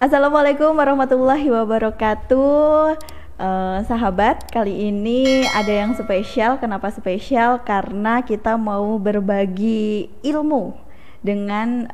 Assalamualaikum warahmatullahi wabarakatuh. Sahabat, kali ini ada yang spesial. Kenapa spesial? Karena kita mau berbagi ilmu dengan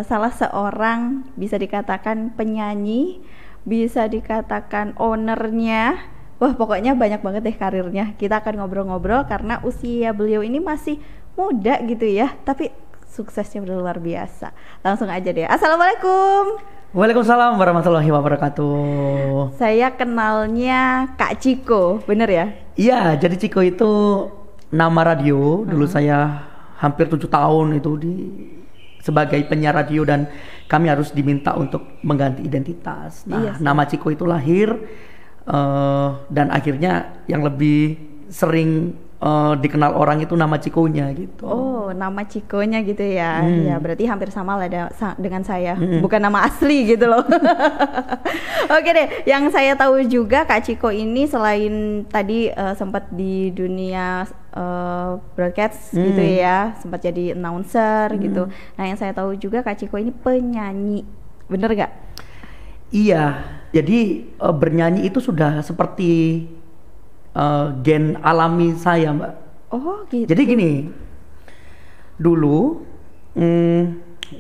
salah seorang, bisa dikatakan penyanyi, bisa dikatakan ownernya. Wah, pokoknya banyak banget deh karirnya. Kita akan ngobrol-ngobrol karena usia beliau ini masih muda gitu ya, tapi suksesnya udah luar biasa. Langsung aja deh. Assalamualaikum. Waalaikumsalam warahmatullahi wabarakatuh. Saya kenalnya Kak Ciko, bener ya? Iya, jadi Ciko itu nama radio. Dulu saya hampir 7 tahun itu sebagai penyiar radio dan kami harus diminta untuk mengganti identitas. Nah, Iya sih. nama Ciko itu lahir dan akhirnya yang lebih sering dikenal orang itu nama Cikonya gitu. Oh, nama Cikonya gitu ya. Ya, berarti hampir sama lah dengan saya. Bukan nama asli gitu loh. Oke deh, yang saya tahu juga Kak Ciko ini selain tadi sempat di dunia broadcast gitu ya, sempat jadi announcer gitu. Nah, yang saya tahu juga Kak Ciko ini penyanyi. Bener gak? Iya, jadi bernyanyi itu sudah seperti gen alami saya, Mbak. Oh gitu. Jadi gini, dulu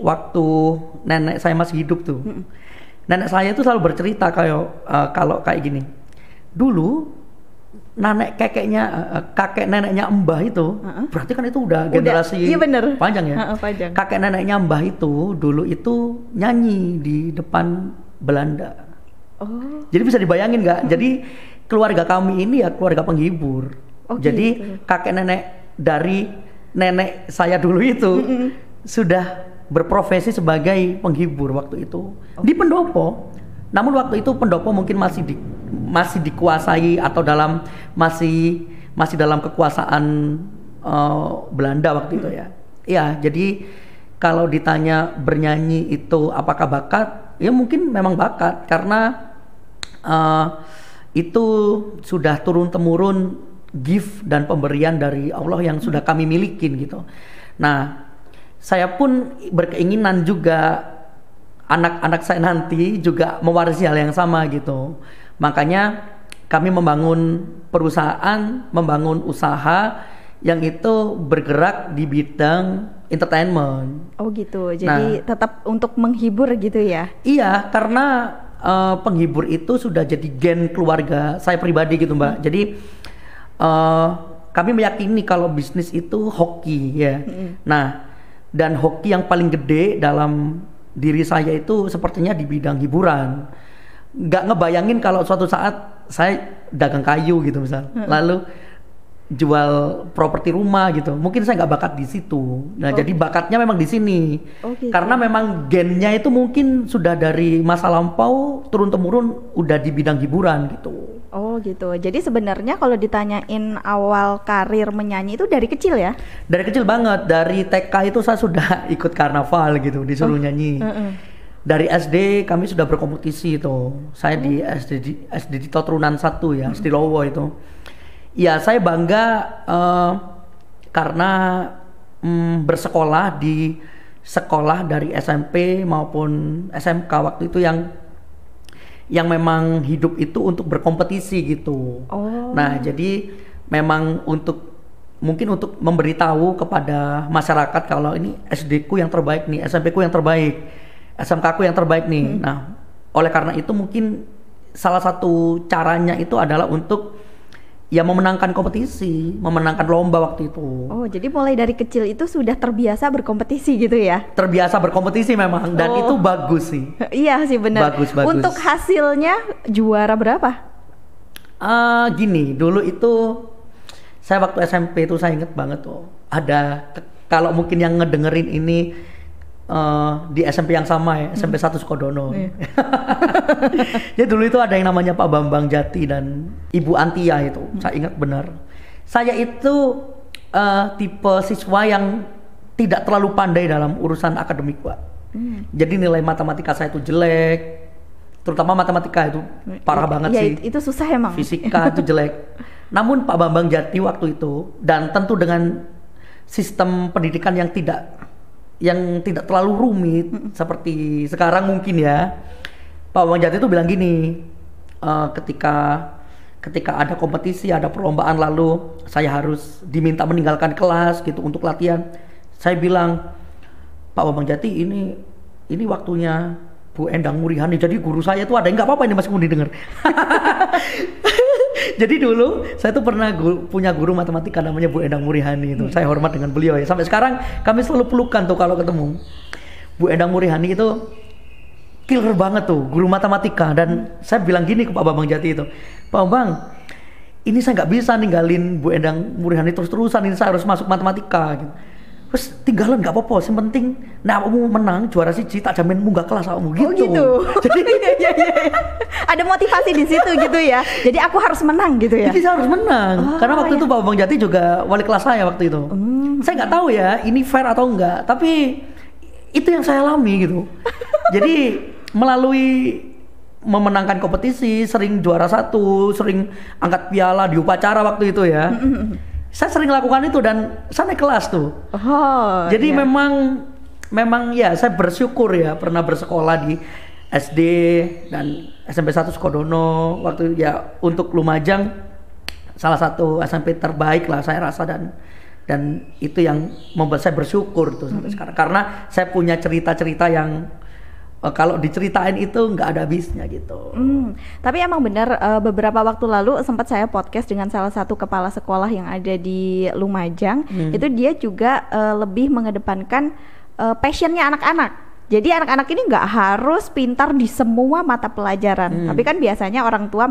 waktu nenek saya masih hidup tuh, nenek saya tuh selalu bercerita kalau kayak gini. Dulu kakek neneknya Mbah itu, berarti kan itu udah generasi iya bener. panjang ya. Panjang. Kakek neneknya Mbah itu dulu itu nyanyi di depan Belanda. Oh. Jadi bisa dibayangin nggak? Jadi keluarga kami ini ya keluarga penghibur. Oh, jadi gitu. kakek nenek dari nenek saya dulu itu sudah berprofesi sebagai penghibur waktu itu di pendopo. Namun waktu itu pendopo mungkin masih dikuasai atau masih dalam kekuasaan Belanda waktu itu ya. Ya, jadi kalau ditanya bernyanyi itu apakah bakat? Ya mungkin memang bakat karena itu sudah turun-temurun gift dan pemberian dari Allah yang sudah kami milikin gitu. Nah, saya pun berkeinginan juga anak-anak saya nanti juga mewarisi hal yang sama gitu. Makanya kami membangun perusahaan, membangun usaha yang itu bergerak di bidang entertainment. Oh gitu, jadi tetap untuk menghibur gitu ya? Iya, karena penghibur itu sudah jadi gen keluarga saya pribadi gitu, Mbak. Jadi kami meyakini kalau bisnis itu hoki ya. Nah, dan hoki yang paling gede dalam diri saya itu sepertinya di bidang hiburan. Nggak ngebayangin kalau suatu saat saya dagang kayu gitu misal, lalu jual properti rumah gitu. Mungkin saya nggak bakat di situ. Nah, jadi bakatnya memang di sini. Gitu. Karena memang gennya itu mungkin sudah dari masa lampau turun temurun udah di bidang hiburan gitu. Oh gitu. Jadi sebenarnya kalau ditanyain awal karir menyanyi itu dari kecil ya? Dari kecil banget. Dari TK itu saya sudah ikut karnaval gitu, disuruh nyanyi. Dari SD kami sudah berkompetisi itu. Saya di SD di Turunan 1 ya, SD Lowo itu. Ya, saya bangga karena bersekolah di sekolah dari SMP maupun SMK waktu itu yang memang hidup itu untuk berkompetisi gitu. Oh. Nah, jadi memang mungkin untuk memberitahu kepada masyarakat kalau ini SD ku yang terbaik nih, SMP ku yang terbaik, SMK ku yang terbaik nih. Nah, oleh karena itu mungkin salah satu caranya itu adalah untuk ya memenangkan kompetisi, memenangkan lomba waktu itu. Oh, jadi mulai dari kecil itu sudah terbiasa berkompetisi gitu ya? Terbiasa berkompetisi memang, dan itu bagus sih. Iya sih benar. Bagus. Untuk hasilnya juara berapa? Gini, dulu itu saya waktu SMP itu saya inget banget tuh. Ada kalau mungkin yang ngedengerin ini di SMP yang sama ya, SMP 1 Sukodono. Jadi dulu itu ada yang namanya Pak Bambang Jati dan Ibu Antia itu, saya ingat benar. Saya itu tipe siswa yang tidak terlalu pandai dalam urusan akademik, Pak. Jadi nilai matematika saya itu jelek, terutama matematika itu parah banget ya, sih. Itu susah emang. Fisika itu jelek. Namun Pak Bambang Jati waktu itu, dan tentu dengan sistem pendidikan yang tidak terlalu rumit seperti sekarang mungkin ya, Pak Bambang Jati itu bilang gini, ketika ada kompetisi, ada perlombaan, lalu saya harus diminta meninggalkan kelas gitu untuk latihan. Saya bilang, Pak Bambang Jati, ini waktunya Bu Endang Murihani, jadi guru saya itu ada, nggak apa-apa ini Mas mau didengar. Jadi dulu saya tuh pernah punya guru matematika namanya Bu Endang Murihani itu. Saya hormat dengan beliau ya. Sampai sekarang kami selalu pelukan tuh kalau ketemu. Bu Endang Murihani itu killer banget tuh, guru matematika. Dan saya bilang gini ke Pak Bambang Jati itu, Pak Bambang, ini saya nggak bisa ninggalin Bu Endang Murihani terus-terusan, ini saya harus masuk matematika gitu. Terus tinggalan nggak apa-apa, yang penting nah kamu menang juara siji tak jamin munggah kelas kamu gitu. Oh gitu. Jadi iya. Ada motivasi di situ gitu ya. Jadi aku harus menang gitu ya. Jadi saya harus menang. Karena waktu itu Pak Bambang Jati juga wali kelas saya waktu itu. Saya nggak tahu ya ini fair atau enggak, tapi itu yang saya alami gitu. Jadi melalui memenangkan kompetisi, sering juara 1, sering angkat piala di upacara waktu itu ya. Saya sering lakukan itu dan saya naik kelas tuh. Jadi iya. memang ya saya bersyukur ya pernah bersekolah di SD dan SMP 1 Sukodono waktu ya untuk Lumajang salah satu SMP terbaik lah saya rasa, dan itu yang membuat saya bersyukur tuh sampai sekarang karena saya punya cerita-cerita yang kalau diceritain itu nggak ada habisnya gitu. Tapi emang benar beberapa waktu lalu sempat saya podcast dengan salah satu kepala sekolah yang ada di Lumajang. Itu dia juga lebih mengedepankan passionnya anak-anak. Jadi anak-anak ini nggak harus pintar di semua mata pelajaran. Tapi kan biasanya orang tua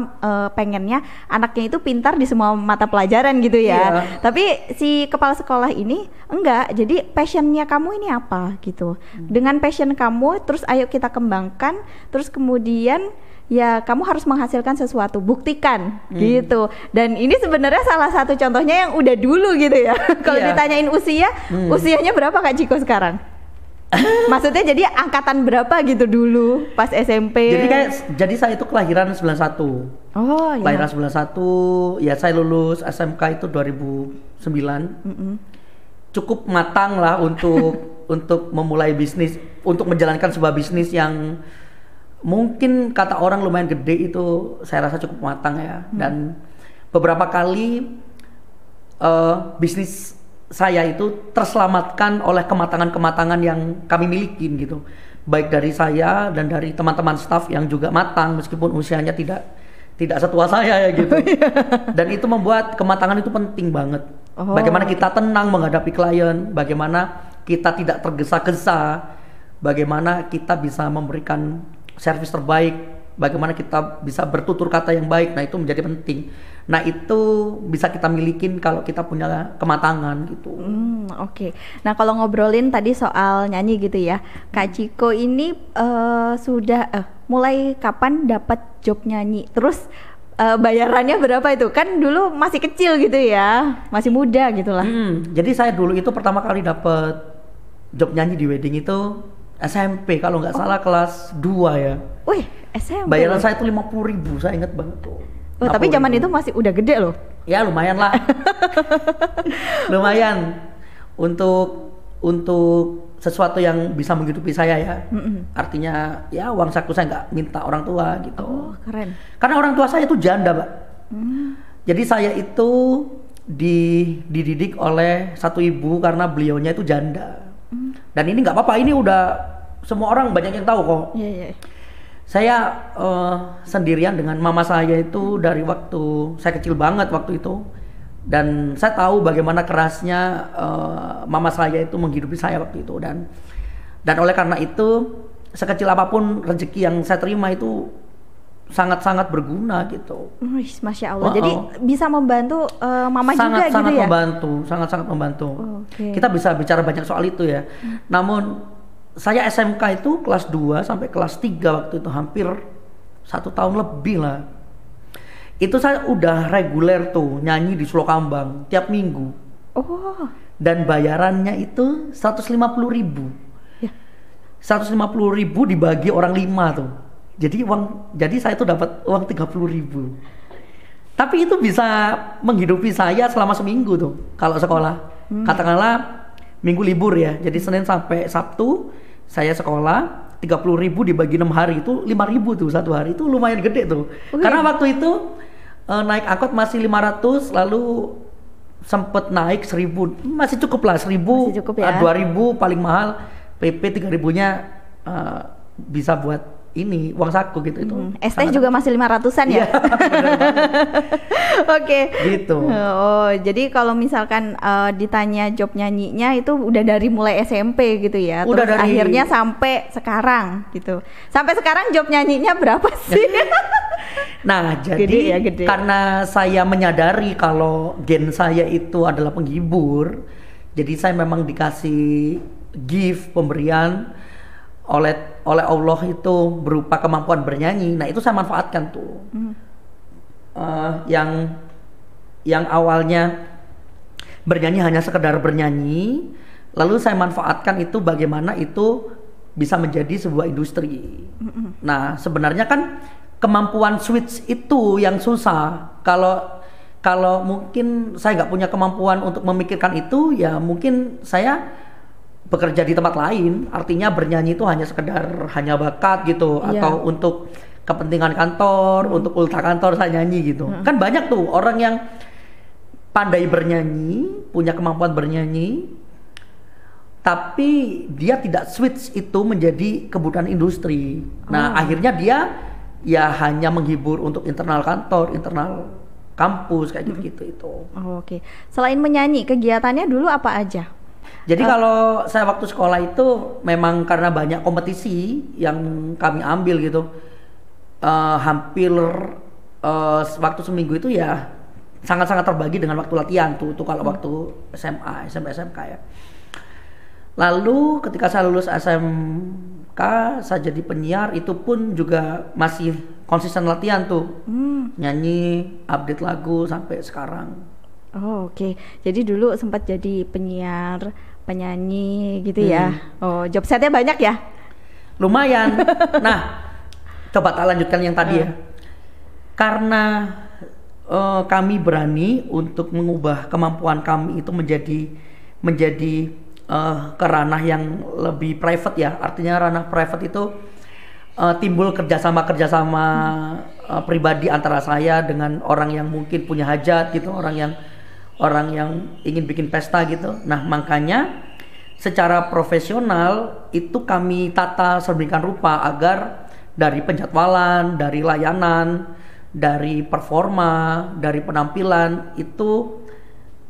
pengennya anaknya itu pintar di semua mata pelajaran gitu ya. Yeah. Tapi si kepala sekolah ini enggak. Jadi passionnya kamu ini apa gitu. Dengan passion kamu terus ayo kita kembangkan. Terus kemudian ya kamu harus menghasilkan sesuatu, buktikan gitu. Dan ini sebenarnya salah satu contohnya yang udah dulu gitu ya. Kalau ditanyain usianya berapa Kak Ciko sekarang? Maksudnya jadi angkatan berapa gitu dulu pas SMP? Jadi saya itu kelahiran 91. Oh iya. Kelahiran 91, ya saya lulus SMK itu 2009. Cukup matang lah untuk memulai bisnis, untuk menjalankan sebuah bisnis yang mungkin kata orang lumayan gede, itu saya rasa cukup matang ya. Dan beberapa kali bisnis saya itu terselamatkan oleh kematangan-kematangan yang kami milikin gitu, baik dari saya dan dari teman-teman staf yang juga matang meskipun usianya tidak setua saya ya gitu. Dan itu membuat kematangan itu penting banget. Bagaimana kita tenang menghadapi klien, bagaimana kita tidak tergesa-gesa, bagaimana kita bisa memberikan servis terbaik, bagaimana kita bisa bertutur kata yang baik. Nah itu menjadi penting. Nah itu bisa kita milikin kalau kita punya kematangan gitu. Oke. Nah kalau ngobrolin tadi soal nyanyi gitu ya, Kak Ciko ini sudah mulai kapan dapat job nyanyi? Terus bayarannya berapa itu? Kan dulu masih kecil gitu ya, masih muda gitulah. Jadi saya dulu itu pertama kali dapat job nyanyi di wedding itu SMP kalau nggak salah kelas 2 ya. Wih, SMP. Bayaran saya itu 50.000, saya ingat banget tuh. Tapi zaman itu masih udah gede loh. Ya lumayan lah. Lumayan untuk sesuatu yang bisa menghidupi saya ya. Artinya ya uang saku saya nggak minta orang tua gitu. Oh keren. Karena orang tua saya itu janda, Pak. Jadi saya itu dididik oleh satu ibu karena beliaunya itu janda. Dan ini nggak apa-apa, ini udah semua orang banyak yang tahu kok. Iya. Saya sendirian dengan mama saya itu dari waktu saya kecil banget waktu itu, dan saya tahu bagaimana kerasnya mama saya itu menghidupi saya waktu itu, dan oleh karena itu sekecil apapun rezeki yang saya terima itu sangat-sangat berguna gitu. Masya Allah. Jadi bisa membantu mama juga gitu ya? Sangat-sangat membantu. Okay. Kita bisa bicara banyak soal itu ya. Namun saya SMK itu kelas 2 sampai kelas 3 waktu itu hampir 1 tahun lebih lah. Itu saya udah reguler tuh nyanyi di Sulokambang tiap minggu. Dan bayarannya itu 150.000. Ya. 150.000 dibagi orang 5 tuh. Jadi saya tuh dapat uang 30.000. Tapi itu bisa menghidupi saya selama seminggu tuh kalau sekolah. Katakanlah minggu libur ya. Jadi Senin sampai Sabtu saya sekolah, 30.000 dibagi 6 hari itu 5.000 tuh satu hari, itu lumayan gede tuh. Karena waktu itu naik angkot masih 500, lalu sempet naik 1.000, masih cukup lah 1.000, Masih cukup ya. 2.000 paling mahal, PP 3.000-nya bisa buat ini uang saku gitu itu. ST juga masih 500-an ya? Iya, bener banget. Oke. Gitu. Oh, jadi kalau misalkan ditanya job nyanyinya itu udah dari mulai SMP gitu ya? Udah Terus dari- akhirnya sampai sekarang gitu. Sampai sekarang job nyanyinya berapa sih? Nah, jadi Gede ya, gede. karena saya menyadari kalau gen saya itu adalah penghibur, jadi saya memang dikasih gift pemberian oleh Allah itu berupa kemampuan bernyanyi. Nah, itu saya manfaatkan tuh. Yang awalnya bernyanyi hanya sekedar bernyanyi, lalu saya manfaatkan itu bagaimana itu bisa menjadi sebuah industri. Nah, sebenarnya kan kemampuan switch itu yang susah. Kalau mungkin saya nggak punya kemampuan untuk memikirkan itu, ya mungkin saya bekerja di tempat lain. Artinya bernyanyi itu hanya sekedar hanya bakat gitu, Iya. atau untuk kepentingan kantor, untuk ulta kantor saya nyanyi gitu. Kan banyak tuh orang yang pandai bernyanyi, punya kemampuan bernyanyi, tapi dia tidak switch itu menjadi kebutuhan industri. Nah, akhirnya dia ya hanya menghibur untuk internal kantor, internal kampus kayak gitu-gitu itu. Oh, oke. Selain menyanyi, kegiatannya dulu apa aja? Jadi kalau saya waktu sekolah itu memang karena banyak kompetisi yang kami ambil gitu, hampir waktu seminggu itu ya sangat-sangat terbagi dengan waktu latihan tuh kalau waktu SMA, SMP, SMK ya. Lalu ketika saya lulus SMK, saya jadi penyiar, itu pun juga masih konsisten latihan tuh, nyanyi, update lagu sampai sekarang. Oh, oke. Jadi dulu sempat jadi penyiar, penyanyi gitu ya. Oh, job setnya banyak ya? Lumayan. Nah, coba tak lanjutkan yang tadi ya. Karena kami berani untuk mengubah kemampuan kami itu menjadi ke ranah yang lebih private ya. Artinya ranah private itu timbul kerjasama pribadi antara saya dengan orang yang mungkin punya hajat gitu, orang yang ingin bikin pesta gitu. Nah, makanya secara profesional itu kami tata sedemikian rupa agar dari penjadwalan, dari layanan, dari performa, dari penampilan itu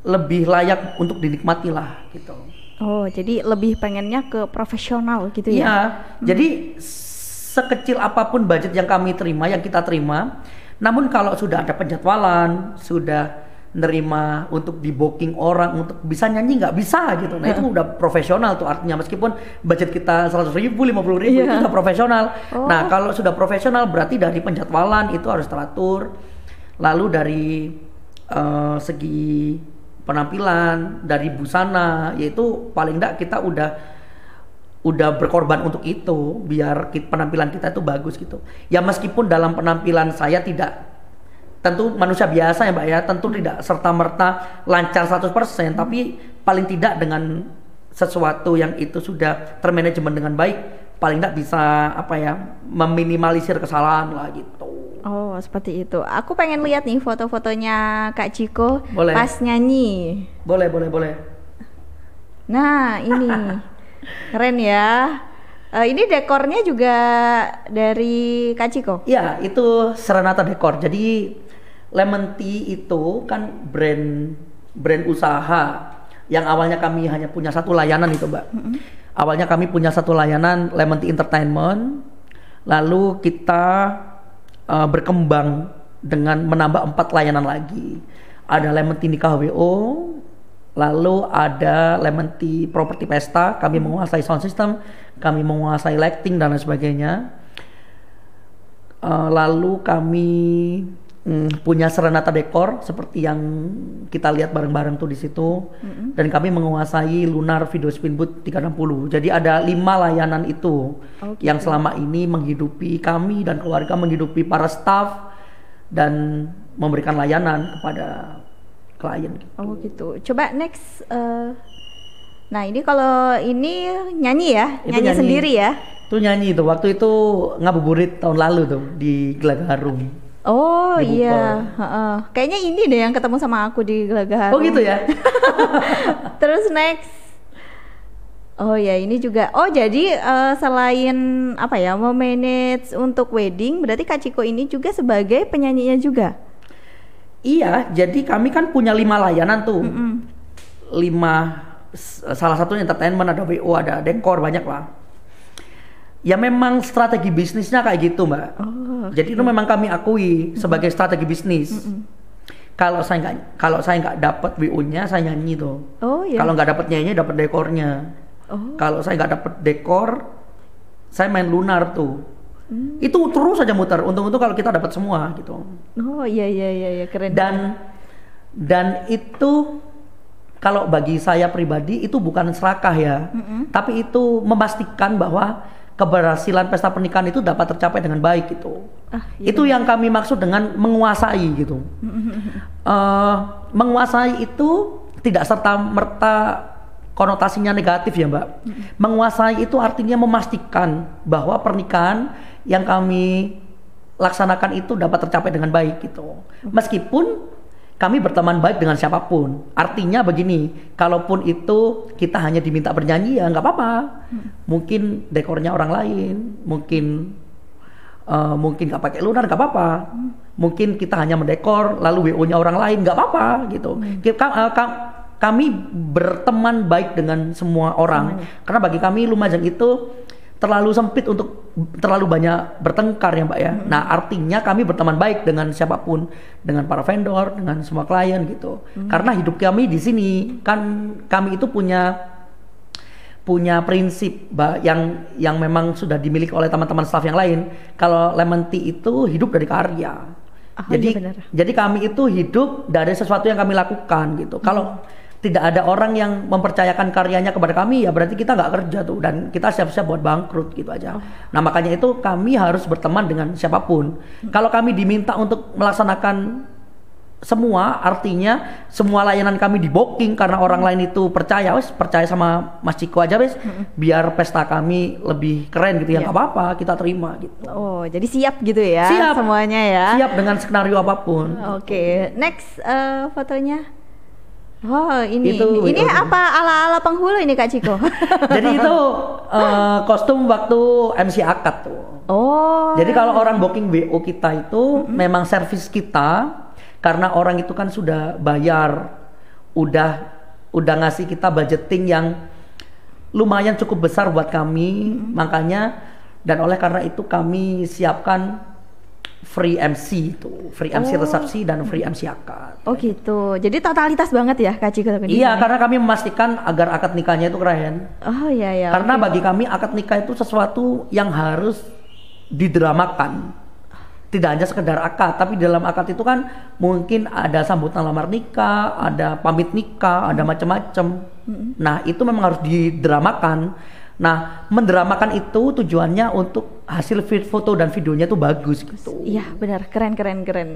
lebih layak untuk dinikmati lah gitu. Oh, jadi lebih pengennya ke profesional gitu Iya, ya? jadi sekecil apapun budget yang kita terima, namun kalau sudah ada penjadwalan, sudah nerima untuk di booking orang untuk bisa nyanyi nggak bisa gitu, nah itu udah profesional tuh artinya, meskipun budget kita 100.000, 50.000 itu udah profesional. Nah, kalau sudah profesional berarti dari penjadwalan itu harus teratur, lalu dari segi penampilan, dari busana, yaitu paling enggak kita udah berkorban untuk itu biar penampilan kita itu bagus gitu. Ya meskipun dalam penampilan saya tidak, tentu manusia biasa ya Mbak ya, tentu tidak serta-merta lancar 100%, tapi paling tidak dengan sesuatu yang itu sudah termanajemen dengan baik, paling tidak bisa meminimalisir kesalahan lah gitu. Oh, seperti itu. Aku pengen lihat nih foto-fotonya Kak Ciko. Boleh. Pas nyanyi. Boleh. Nah, ini keren ya. Ini dekornya juga dari Kak Ciko. Iya, itu Serenata Decor. Jadi Lemon Tea itu kan brand usaha yang awalnya kami hanya punya satu layanan itu, Mbak. Awalnya kami punya satu layanan Lemon Tea Entertainment. Lalu kita berkembang dengan menambah 4 layanan lagi. Ada Lemon Tea Nikah WO, lalu ada Lemon Tea Property Pesta, kami menguasai sound system, kami menguasai lighting dan lain sebagainya. Lalu kami punya Serenata Decor seperti yang kita lihat bareng-bareng tuh di situ. Dan kami menguasai Lunar Video Spin Booth 360. Jadi ada 5 layanan itu yang selama ini menghidupi kami dan keluarga, menghidupi para staff dan memberikan layanan kepada klien gitu. Oh gitu. Coba next. Nah ini kalau ini nyanyi ya, Itu nyanyi sendiri ya. Tuh nyanyi tuh waktu itu ngabuburit tahun lalu tuh di Gelaga Harum. Oh Di iya, Bupel. heeh. Kayaknya ini deh yang ketemu sama aku di Gelaga Oh Harum. gitu ya. Terus next. Oh ya ini juga. Oh jadi selain apa ya memanage untuk wedding, berarti Kak Ciko ini juga sebagai penyanyinya juga. Iya, jadi kami kan punya 5 layanan tuh. 5 salah satunya entertainment, ada WO, ada dekor, banyak lah. Ya memang strategi bisnisnya kayak gitu Mbak. Oh, Jadi itu memang kami akui sebagai strategi bisnis. Kalau saya nggak dapat WO-nya, saya nyanyi tuh. Oh iya. Kalau nggak dapat nyanyi, dapat dekornya. Oh. Kalau saya nggak dapat dekor, saya main lunar tuh. Itu terus aja muter. Untung-untung kalau kita dapat semua gitu. Oh iya keren. Dan itu kalau bagi saya pribadi itu bukan serakah ya, tapi itu memastikan bahwa keberhasilan pesta pernikahan itu dapat tercapai dengan baik gitu. Iya Itu yang kami maksud dengan menguasai gitu. Menguasai itu tidak serta merta konotasinya negatif ya Mbak. Menguasai itu artinya memastikan bahwa pernikahan yang kami laksanakan itu dapat tercapai dengan baik gitu. Meskipun kami berteman baik dengan siapapun. Artinya begini, kalaupun itu kita hanya diminta bernyanyi ya nggak apa-apa. Mungkin dekornya orang lain, mungkin nggak pakai lunar nggak apa-apa. Mungkin kita hanya mendekor lalu WO-nya orang lain nggak apa-apa gitu. Kami berteman baik dengan semua orang. Karena bagi kami Lumajang itu terlalu sempit untuk terlalu banyak bertengkar ya Mbak ya. Nah artinya kami berteman baik dengan siapapun, dengan para vendor, dengan semua klien gitu. Karena hidup kami di sini kan kami itu punya prinsip Mbak yang memang sudah dimiliki oleh teman-teman staff yang lain. Kalau Lemon Tea itu hidup dari karya. Jadi kami itu hidup dari sesuatu yang kami lakukan gitu. Kalau tidak ada orang yang mempercayakan karyanya kepada kami ya berarti kita nggak kerja tuh dan kita siap-siap buat bangkrut gitu aja. Nah makanya itu kami harus berteman dengan siapapun. Kalau kami diminta untuk melaksanakan semua, artinya semua layanan kami di booking karena orang lain itu percaya sama Mas Ciko aja biar pesta kami lebih keren gitu ya nggak apa-apa kita terima gitu. Oh jadi siap gitu ya siap semuanya ya. Siap dengan skenario apapun. Oke. Next fotonya. Oh ini apa ala-ala penghulu ini Kak Ciko? Jadi itu kostum waktu MC akad tuh. Oh. Jadi kalau orang booking WO kita itu memang servis kita karena orang itu kan sudah bayar, udah ngasih kita budgeting yang lumayan cukup besar buat kami, makanya dan oleh karena itu kami siapkan free MC itu, free MC resepsi dan free MC akad. Oh gitu. Jadi totalitas banget ya Kak Ciko. Iya, karena kami memastikan agar akad nikahnya itu keren. Oh iya. Karena bagi kami akad nikah itu sesuatu yang harus didramakan. Tidak hanya sekedar akad, tapi dalam akad itu kan mungkin ada sambutan lamar nikah, ada pamit nikah, ada macam-macam. Nah, itu memang harus didramakan. Nah, mendramakan itu tujuannya untuk hasil foto dan videonya tuh bagus gitu. Iya, benar, keren.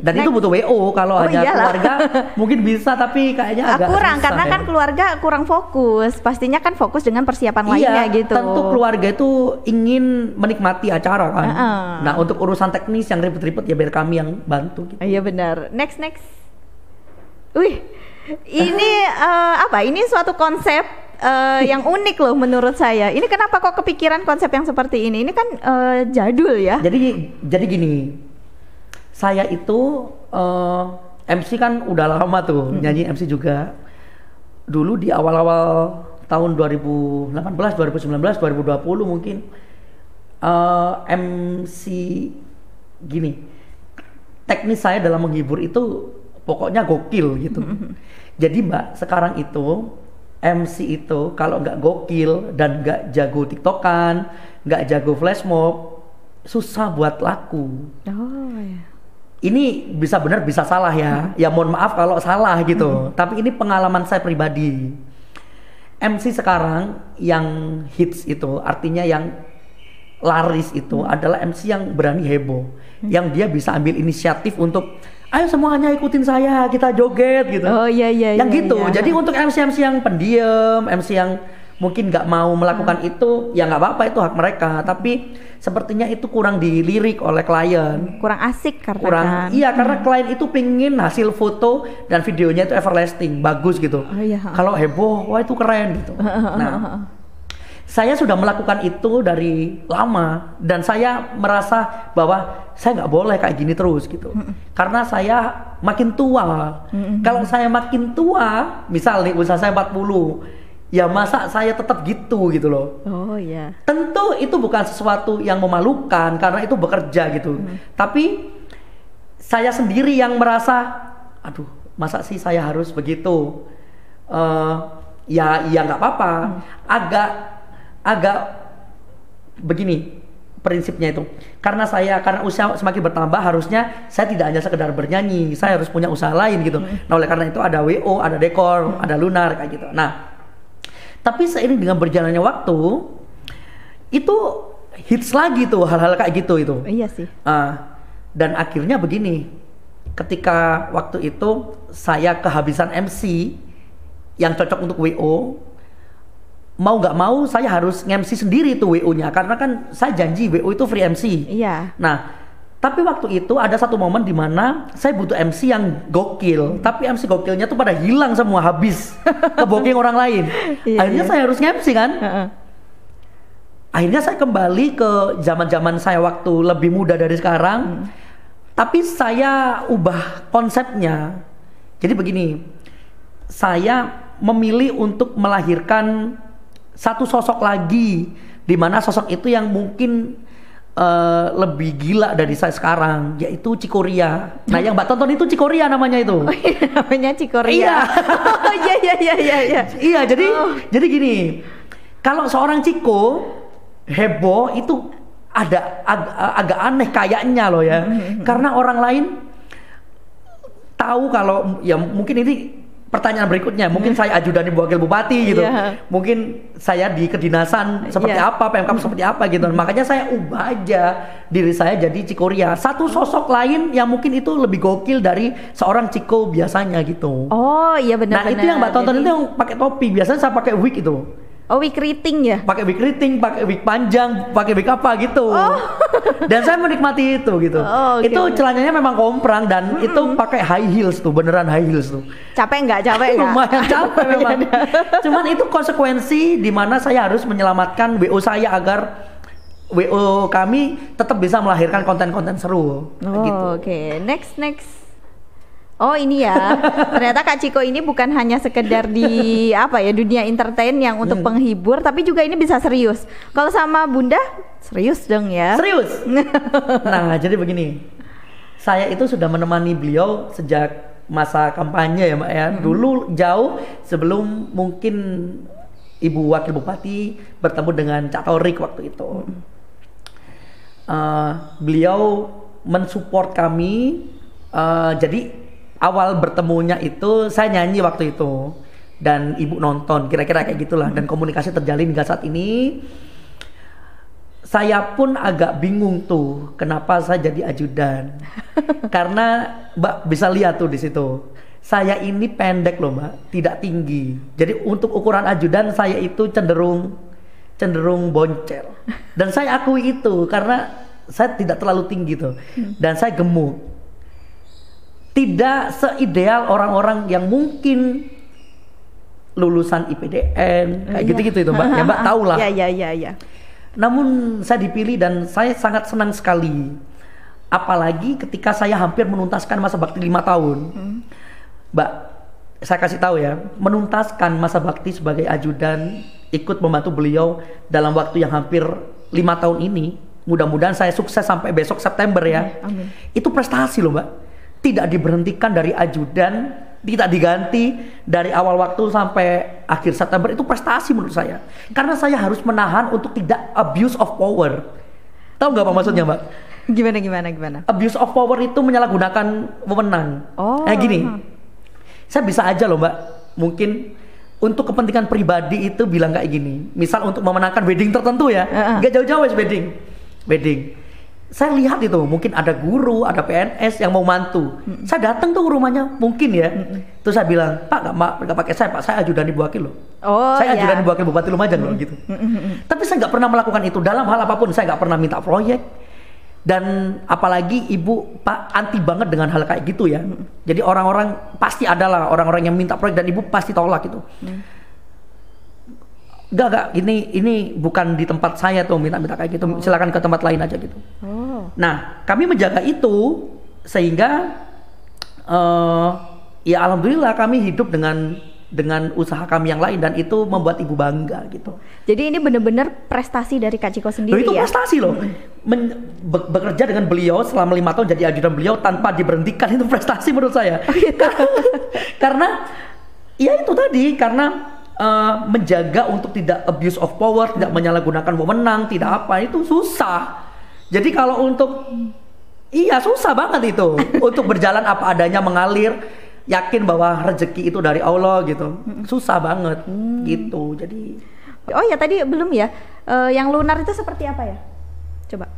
Dan itu butuh WO kalau hanya keluarga mungkin bisa tapi kayaknya agak kurang susah, karena kan keluarga kurang fokus. Pastinya kan fokus dengan persiapan lainnya gitu. Tentu keluarga itu ingin menikmati acara kan. Nah, untuk urusan teknis yang ribet-ribet ya biar kami yang bantu gitu. Iya benar. Next. Wih, ini apa? Ini suatu konsep yang unik loh menurut saya. Ini kenapa kok kepikiran konsep yang seperti ini? Ini kan jadul ya. Jadi gini, saya itu MC kan udah lama tuh, nyanyi MC juga. Dulu di awal-awal tahun 2018, 2019, 2020 mungkin MC gini. Teknis saya dalam menghibur itu pokoknya gokil gitu. Jadi Mbak, sekarang itu MC itu kalau nggak gokil dan nggak jago tiktokan, nggak jago flash mob, susah buat laku. Oh ya. Ini bisa benar bisa salah ya. Ya mohon maaf kalau salah gitu. Tapi ini pengalaman saya pribadi. MC sekarang yang hits itu artinya yang laris itu adalah MC yang berani heboh, yang dia bisa ambil inisiatif untuk ayo semuanya ikutin saya, kita joget gitu. Oh iya. Yang gitu. Jadi untuk MC yang pendiam, MC yang mungkin nggak mau melakukan itu, ya nggak apa-apa, itu hak mereka. Tapi sepertinya itu kurang dilirik oleh klien. Kurang asik karena Kurang, kan. iya karena klien itu pingin hasil foto dan videonya itu everlasting, bagus gitu. Oh, iya. Kalau heboh, wah itu keren gitu. Nah, saya sudah melakukan itu dari lama dan saya merasa bahwa saya nggak boleh kayak gini terus gitu. Karena saya makin tua. Kalau saya makin tua, misal nih usia saya 40, ya masa saya tetap gitu loh. Oh iya. Tentu itu bukan sesuatu yang memalukan karena itu bekerja gitu. Tapi saya sendiri yang merasa, aduh, masa sih saya harus begitu? Ya nggak apa-apa. Agak begini prinsipnya itu. Karena usia semakin bertambah, harusnya saya tidak hanya sekedar bernyanyi, saya harus punya usaha lain gitu. Nah, oleh karena itu ada WO, ada dekor, ada lunar kayak gitu. Nah, tapi seiring dengan berjalannya waktu, itu hits lagi tuh hal-hal kayak gitu itu. Iya sih. Dan akhirnya begini, ketika waktu itu saya kehabisan MC yang cocok untuk WO, mau nggak mau saya harus nge-MC sendiri tuh WO-nya, karena kan saya janji WO itu free MC. Iya. Nah, tapi waktu itu ada satu momen di mana saya butuh MC yang gokil, tapi MC gokilnya tuh pada hilang semua, habis ke booking orang lain. Akhirnya saya harus nge-MC kan. Akhirnya saya kembali ke zaman-zaman saya waktu lebih muda dari sekarang. Tapi saya ubah konsepnya. Jadi begini, saya memilih untuk melahirkan satu sosok lagi, di mana sosok itu yang mungkin lebih gila dari saya sekarang, yaitu Cikoria. Nah, yang Mbak tonton itu Cikoria namanya itu. Oh, iya, namanya Cikoria. Iya. Oh, iya. Iya, jadi gini, kalau seorang Ciko heboh itu agak aneh kayaknya loh ya. Karena orang lain tahu kalau, ya mungkin ini pertanyaan berikutnya, mungkin saya ajudan ibu wakil bupati gitu, mungkin saya di kedinasan seperti apa, PMK seperti apa gitu. Makanya saya ubah aja diri saya jadi Cikoria, satu sosok lain yang mungkin itu lebih gokil dari seorang Ciko biasanya gitu. Oh iya benar. Nah itu yang Mbak tonton itu yang pakai topi, biasanya saya pakai wig itu. Oh, wig keriting ya? Pakai wig keriting, pakai wig panjang, pakai wig apa gitu. Oh. Dan saya menikmati itu gitu. Oh, okay. Itu celananya memang komprang dan itu pakai high heels tuh, beneran high heels tuh. Capek nggak? Lumayan capek memang. Cuman itu konsekuensi di mana saya harus menyelamatkan WO saya agar WO kami tetap bisa melahirkan konten-konten seru. Gitu. Oke. Next. Oh ini ya, ternyata Kak Ciko ini bukan hanya sekedar di dunia entertain yang untuk penghibur, tapi juga ini bisa serius. Kalau sama Bunda, serius dong ya? Serius. Nah jadi begini, saya itu sudah menemani beliau sejak masa kampanye ya Mbak ya. Dulu jauh sebelum mungkin Ibu Wakil Bupati bertemu dengan Cak Torik waktu itu. Beliau mensupport kami, jadi awal bertemunya itu saya nyanyi waktu itu dan ibu nonton, kira-kira kayak gitulah, dan komunikasi terjalin hingga saat ini. Saya pun agak bingung tuh kenapa saya jadi ajudan. Karena Mbak bisa lihat tuh di situ, saya ini pendek loh Mbak, tidak tinggi. Jadi untuk ukuran ajudan saya itu cenderung boncel. Dan saya akui itu karena saya tidak terlalu tinggi tuh, dan saya gemuk. Tidak seideal orang-orang yang mungkin lulusan IPDN kayak gitu-gitu itu Mbak. Ya Mbak tahu lah. Iya. Namun saya dipilih dan saya sangat senang sekali. Apalagi ketika saya hampir menuntaskan masa bakti 5 tahun. Mbak, saya kasih tahu ya, menuntaskan masa bakti sebagai ajudan, ikut membantu beliau dalam waktu yang hampir 5 tahun ini. Mudah-mudahan saya sukses sampai besok September ya. Amin. Itu prestasi loh Mbak. Tidak diberhentikan dari ajudan, tidak diganti dari awal waktu sampai akhir September, itu prestasi menurut saya. Karena saya harus menahan untuk tidak abuse of power. Tahu nggak apa maksudnya Mbak? Gimana? Abuse of power itu menyalahgunakan wewenang. Gini, saya bisa aja loh Mbak, mungkin untuk kepentingan pribadi itu bilang kayak gini. Misal untuk memenangkan wedding tertentu ya, nggak jauh-jauh wedding. saya lihat itu mungkin ada guru, ada PNS yang mau mantu. Saya datang tuh ke rumahnya mungkin ya. Terus saya bilang, Pak nggak pakai saya, Pak saya ajudan Ibu Wakil loh. Oh, saya ajudan iya. Ibu Wakil Bupati Lumajang loh gitu. Tapi saya nggak pernah melakukan itu dalam hal apapun. Saya nggak pernah minta proyek. Dan apalagi Ibu Pak anti banget dengan hal kayak gitu ya. Jadi orang-orang pasti adalah orang-orang yang minta proyek dan Ibu pasti tolak itu. Enggak, ini bukan di tempat saya tuh minta kayak gitu. Silakan ke tempat lain aja gitu. Nah, kami menjaga itu sehingga ya alhamdulillah kami hidup dengan usaha kami yang lain dan itu membuat Ibu bangga gitu. Jadi ini benar-benar prestasi dari Kak Ciko sendiri Loh, itu ya? prestasi loh. Bekerja dengan beliau selama 5 tahun jadi ajudan beliau tanpa diberhentikan itu prestasi menurut saya. Karena ya itu tadi karena menjaga untuk tidak abuse of power, tidak menyalahgunakan wewenang, tidak apa itu susah. Jadi kalau untuk iya susah banget itu untuk berjalan apa adanya mengalir, yakin bahwa rezeki itu dari Allah gitu, susah banget gitu. Jadi oh ya tadi belum ya, yang lunar itu seperti apa ya? Coba.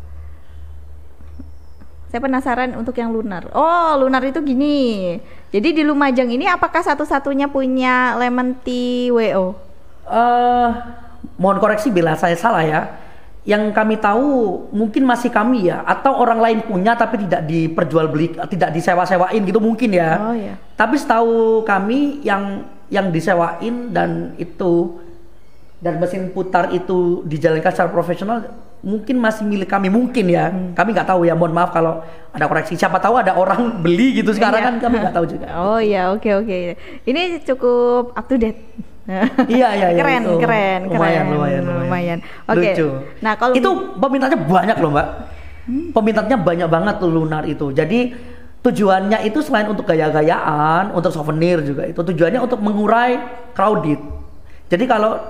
Saya penasaran untuk yang lunar. Oh, lunar itu gini. Jadi di Lumajang ini apakah satu-satunya punya lemon tea WO? Mohon koreksi bila saya salah ya. Yang kami tahu mungkin masih kami ya, atau orang lain punya tapi tidak diperjualbelikan, tidak disewa-sewain gitu mungkin ya. Oh iya. Tapi setahu kami yang disewain dan mesin putar itu dijalankan secara profesional mungkin masih milik kami mungkin ya. Kami nggak tahu ya, mohon maaf kalau ada koreksi. Siapa tahu ada orang beli gitu sekarang kan kami nggak tahu juga. Oh iya, oke. Ini cukup up to date. Iya. Keren. Lumayan. Oke. Lucu. Nah kalau itu peminatnya banyak loh Mbak. Peminatnya banyak banget tuh lunar itu. Jadi tujuannya itu selain untuk gaya-gayaan, untuk souvenir juga itu tujuannya untuk mengurai crowded. Jadi kalau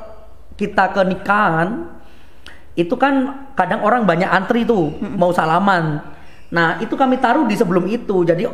kita ke nikahan itu kan kadang orang banyak antri tuh mau salaman. Nah itu kami taruh di sebelum itu. Jadi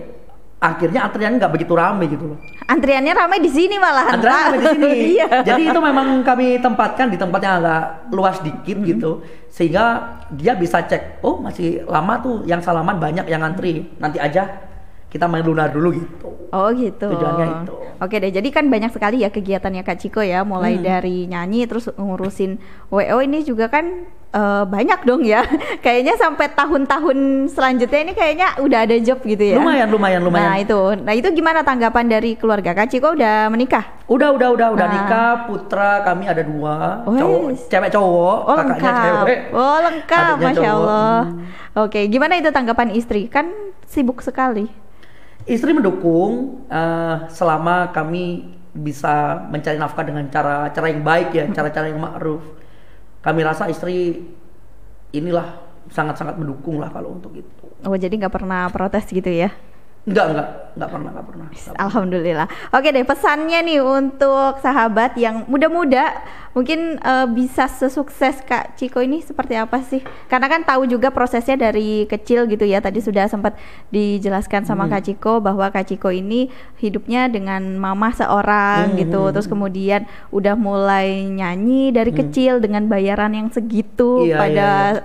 akhirnya antriannya nggak begitu ramai gitu loh. Antriannya ramai di sini malahan. Antriannya ramai di sini. Iya. Jadi itu memang kami tempatkan di tempat yang agak luas dikit gitu, sehingga dia bisa cek. Oh masih lama tuh yang salaman banyak yang antri. Nanti aja kita main lunar dulu gitu. Oh gitu. Tujuannya itu. Oke deh, jadi kan banyak sekali ya kegiatannya Kak Ciko ya, mulai dari nyanyi terus ngurusin WO ini juga kan banyak dong ya. Kayaknya sampai tahun-tahun selanjutnya ini kayaknya udah ada job gitu ya. Lumayan. Nah itu gimana tanggapan dari keluarga Kak Ciko? Udah menikah? Udah nikah. Putra kami ada 2, cewek cowok, kakaknya cewek. Oh lengkap, Masya cowok. Allah. Oke, gimana itu tanggapan istri? Kan sibuk sekali. Istri mendukung selama kami bisa mencari nafkah dengan cara yang baik ya, cara-cara yang ma'ruf. Kami rasa istri inilah sangat-sangat mendukung lah kalau untuk itu. Oh jadi nggak pernah protes gitu ya? Nggak pernah. Alhamdulillah. Oke deh, pesannya nih untuk sahabat yang muda-muda mungkin bisa sesukses Kak Ciko ini seperti apa sih? Karena kan tahu juga prosesnya dari kecil gitu ya. Tadi sudah sempat dijelaskan sama Kak Ciko bahwa Kak Ciko ini hidupnya dengan mama seorang gitu. Terus kemudian udah mulai nyanyi dari kecil dengan bayaran yang segitu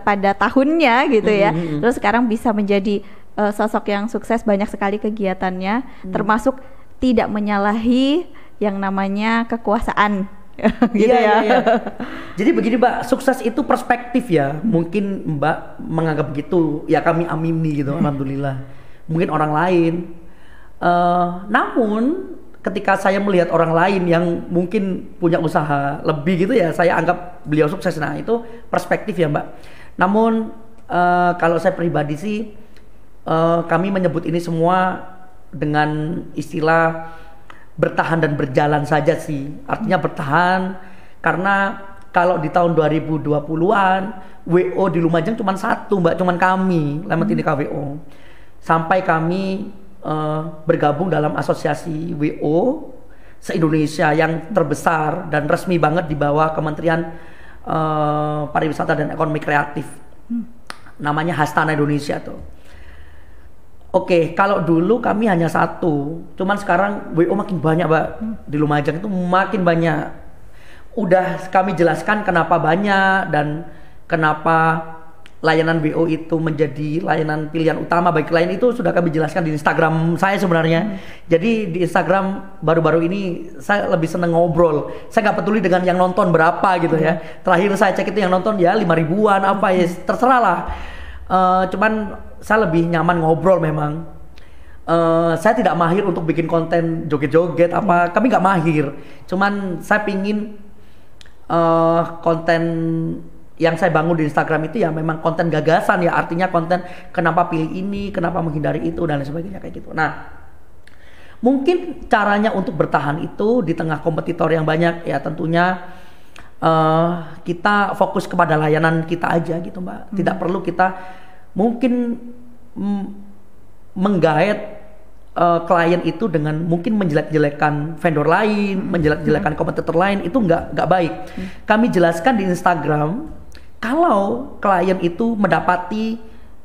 pada tahunnya gitu ya. Terus sekarang bisa menjadi sosok yang sukses, banyak sekali kegiatannya, termasuk tidak menyalahi yang namanya kekuasaan. Gitu ya. Jadi begini Mbak, sukses itu perspektif ya. Mungkin Mbak menganggap begitu, ya kami amini gitu, alhamdulillah. Mungkin orang lain. Namun ketika saya melihat orang lain yang mungkin punya usaha lebih gitu ya, saya anggap beliau sukses. Nah itu perspektif ya Mbak. Namun kalau saya pribadi sih, kami menyebut ini semua dengan istilah bertahan dan berjalan saja sih. Artinya bertahan karena kalau di tahun 2020-an WO di Lumajang cuma 1 Mbak, cuma kami Lemon Tea Nikah WO. Sampai kami bergabung dalam asosiasi WO se-Indonesia yang terbesar dan resmi banget di bawah Kementerian Pariwisata dan Ekonomi Kreatif. Namanya Hastana Indonesia tuh. Oke, kalau dulu kami hanya 1, cuman sekarang WO makin banyak Mbak. Di Lumajang itu makin banyak. Udah kami jelaskan kenapa banyak dan kenapa layanan WO itu menjadi layanan pilihan utama bagi klien itu sudah kami jelaskan di Instagram saya sebenarnya. Jadi di Instagram baru-baru ini saya lebih seneng ngobrol. Saya nggak peduli dengan yang nonton berapa gitu ya. Terakhir saya cek itu yang nonton ya 5 ribuan apa ya terserah lah. Cuman saya lebih nyaman ngobrol memang. Saya tidak mahir untuk bikin konten joget-joget apa. Kami nggak mahir. Cuman saya pingin konten yang saya bangun di Instagram itu ya memang konten gagasan ya, artinya konten kenapa pilih ini, kenapa menghindari itu dan lain sebagainya kayak gitu. Nah, mungkin caranya untuk bertahan itu di tengah kompetitor yang banyak ya tentunya kita fokus kepada layanan kita aja gitu Mbak. Tidak perlu kita mungkin menggait klien itu dengan mungkin menjelek-jelekan vendor lain, menjelek-jelekan kompetitor lain, itu nggak baik. Kami jelaskan di Instagram kalau klien itu mendapati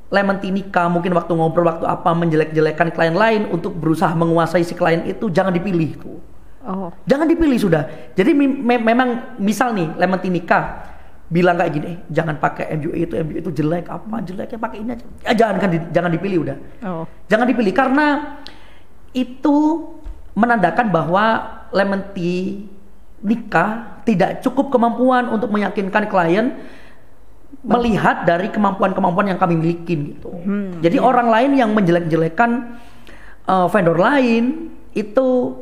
lemon tea nikah, mungkin waktu ngobrol waktu apa menjelek-jelekan klien lain untuk berusaha menguasai si klien itu, jangan dipilih tuh. Jangan dipilih sudah. Jadi memang misal nih lemon tea nikah bilang kayak gini, jangan pakai MUA itu jelek apa jeleknya pakai ini aja. Jangan dipilih udah. Jangan dipilih karena itu menandakan bahwa lemon tea nikah tidak cukup kemampuan untuk meyakinkan klien melihat dari kemampuan-kemampuan yang kami miliki gitu. Jadi orang lain yang menjelek-jelekan vendor lain itu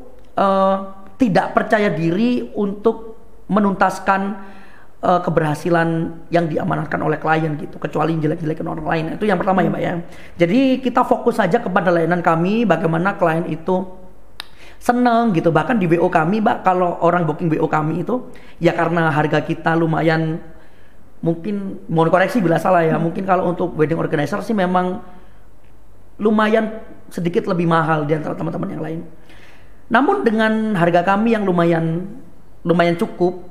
tidak percaya diri untuk menuntaskan keberhasilan yang diamanatkan oleh klien gitu, kecuali jelek-jelekan orang lain. Itu yang pertama ya Mbak ya. Jadi kita fokus saja kepada layanan kami, bagaimana klien itu seneng gitu. Bahkan di WO kami Mbak, kalau orang booking WO kami itu ya karena harga kita lumayan, mungkin mohon koreksi bila salah ya, mungkin kalau untuk wedding organizer sih memang lumayan sedikit lebih mahal di antara teman-teman yang lain. Namun dengan harga kami yang lumayan cukup,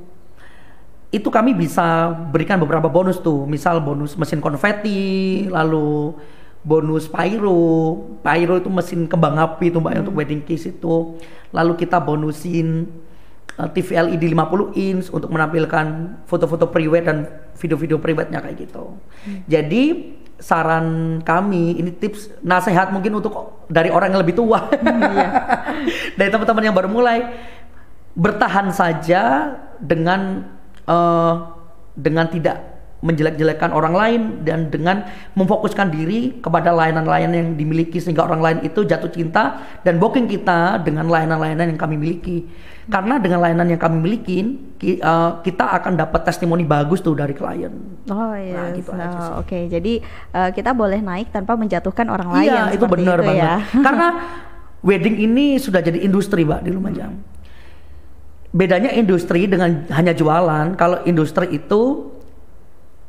itu kami bisa berikan beberapa bonus tuh, misal bonus mesin konveti, lalu bonus pyro itu mesin kembang api tuh Mbak untuk wedding cake itu, lalu kita bonusin TV LED 50 inch untuk menampilkan foto-foto pre-wed dan video-video pre-wednya kayak gitu. Jadi saran kami, ini tips nasihat mungkin untuk dari orang yang lebih tua, dari teman-teman yang baru mulai, bertahan saja dengan tidak menjelek-jelekan orang lain dan dengan memfokuskan diri kepada layanan-layanan yang dimiliki sehingga orang lain itu jatuh cinta dan booking kita dengan layanan-layanan yang kami miliki. Karena dengan layanan yang kami miliki kita akan dapat testimoni bagus tuh dari klien. Nah, gitu aja. Oke, jadi kita boleh naik tanpa menjatuhkan orang lain. Iya, itu benar banget. Ya. Karena wedding ini sudah jadi industri Mbak di Lumajang. Bedanya industri dengan hanya jualan. Kalau industri itu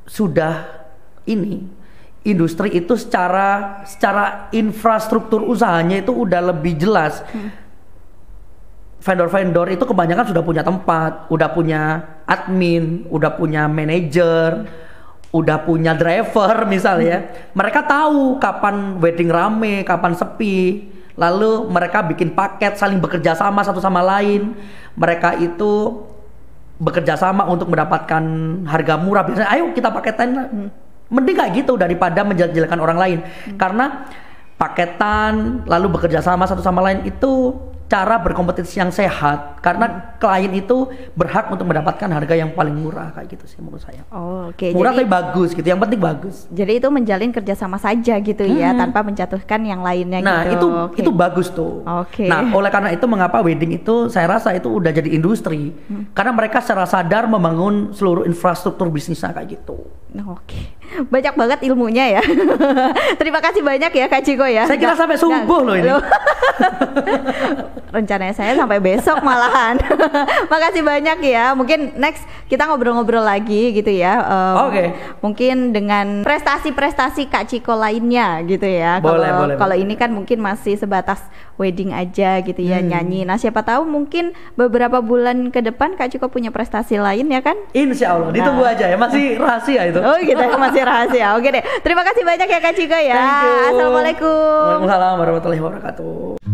sudah industri itu secara infrastruktur usahanya itu udah lebih jelas. Vendor-vendor itu kebanyakan sudah punya tempat, udah punya admin, udah punya manajer, udah punya driver misalnya. Mereka tahu kapan wedding rame, kapan sepi. Lalu mereka bikin paket, saling bekerja sama satu sama lain. Mereka itu bekerja sama untuk mendapatkan harga murah. Biasanya ayo kita paketan. Mending kayak gitu daripada menjelek-jelekan orang lain. Karena paketan lalu bekerja sama satu sama lain itu cara berkompetisi yang sehat. Karena klien itu berhak untuk mendapatkan harga yang paling murah kayak gitu sih menurut saya. Oke. Murah jadi, tapi bagus gitu. Yang penting bagus. Jadi itu menjalin kerjasama saja gitu ya, tanpa menjatuhkan yang lainnya. Nah gitu. itu bagus tuh. Nah oleh karena itu mengapa wedding itu saya rasa itu udah jadi industri. Karena mereka secara sadar membangun seluruh infrastruktur bisnisnya kayak gitu. Oke. Banyak banget ilmunya ya. Terima kasih banyak ya Kak Ciko ya. Saya kira sampai subuh loh ini. Rencananya saya sampai besok malahan. Makasih banyak ya. Mungkin next kita ngobrol-ngobrol lagi gitu ya. Oke. Mungkin dengan prestasi-prestasi Kak Ciko lainnya gitu ya. Kalau ini kan mungkin masih sebatas wedding aja gitu ya, nyanyi. Nah siapa tahu mungkin beberapa bulan ke depan Kak Ciko punya prestasi lain ya kan? Insya Allah. Ditunggu aja ya. Masih rahasia itu. Oh gitu, masih rahasia. Oke deh. Terima kasih banyak ya Kak Ciko ya. Assalamualaikum. Waalaikumsalam warahmatullahi wabarakatuh.